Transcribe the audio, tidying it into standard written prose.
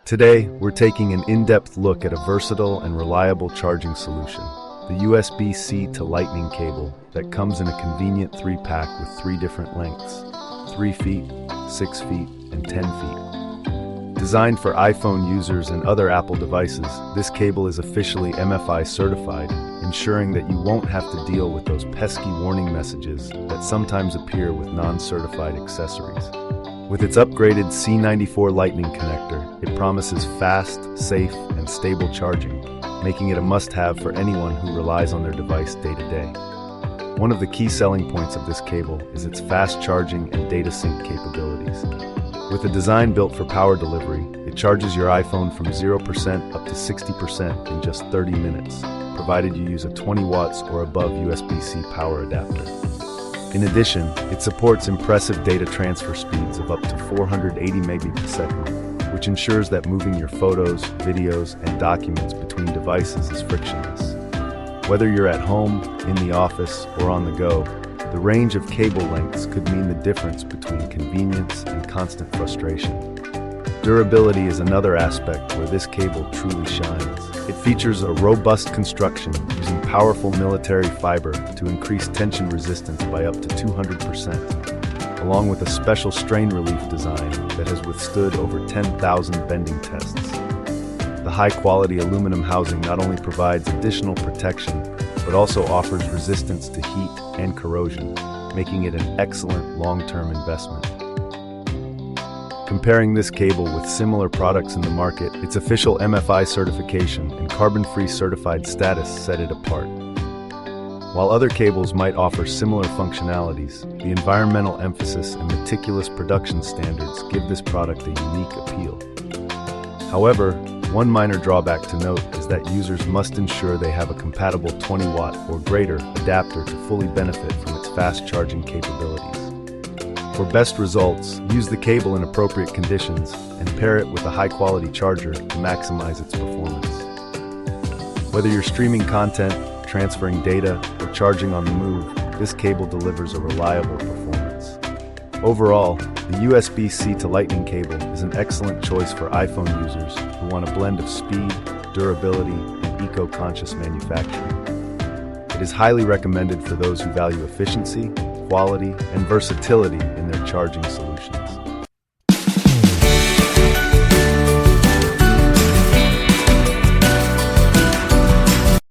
Today, we're taking an in-depth look at a versatile and reliable charging solution, the USB-C to Light-ning cable that comes in a convenient 3-pack with 3 different lengths, 3 feet, 6 feet, and 10 feet. Designed for iPhone users and other Apple devices, this cable is officially MFi Certified, ensuring that you won't have to deal with those pesky warning messages that sometimes appear with non-certified accessories. With its upgraded C94 Light-ning connector, it promises fast, safe, and stable charging, making it a must-have for anyone who relies on their device day to day. One of the key selling points of this cable is its fast charging and data sync capabilities. With a design built for power delivery, it charges your iPhone from 0% up to 60% in just 30 minutes, provided you use a 20 watts or above USB-C power adapter. In addition, it supports impressive data transfer speeds of up to 480 Mbps, which ensures that moving your photos, videos, and documents between devices is frictionless. Whether you're at home, in the office, or on the go, the range of cable lengths could mean the difference between convenience and constant frustration. Durability is another aspect where this cable truly shines. It features a robust construction using powerful military fiber to increase tension resistance by up to 200%, along with a special strain relief design that has withstood over 10,000 bending tests. The high-quality aluminum housing not only provides additional protection, but also offers resistance to heat and corrosion, making it an excellent long-term investment. Comparing this cable with similar products in the market, its official MFi certification and carbon-free certified status set it apart. While other cables might offer similar functionalities, the environmental emphasis and meticulous production standards give this product a unique appeal. However, one minor drawback to note is that users must ensure they have a compatible 20-watt or greater adapter to fully benefit from its fast charging capabilities. For best results, use the cable in appropriate conditions and pair it with a high-quality charger to maximize its performance. Whether you're streaming content, transferring data, or charging on the move, this cable delivers a reliable performance. Overall, the USB-C to Light-ning cable is an excellent choice for iPhone users who want a blend of speed, durability, and eco-conscious manufacturing. It is highly recommended for those who value efficiency, quality, and versatility in their charging solutions.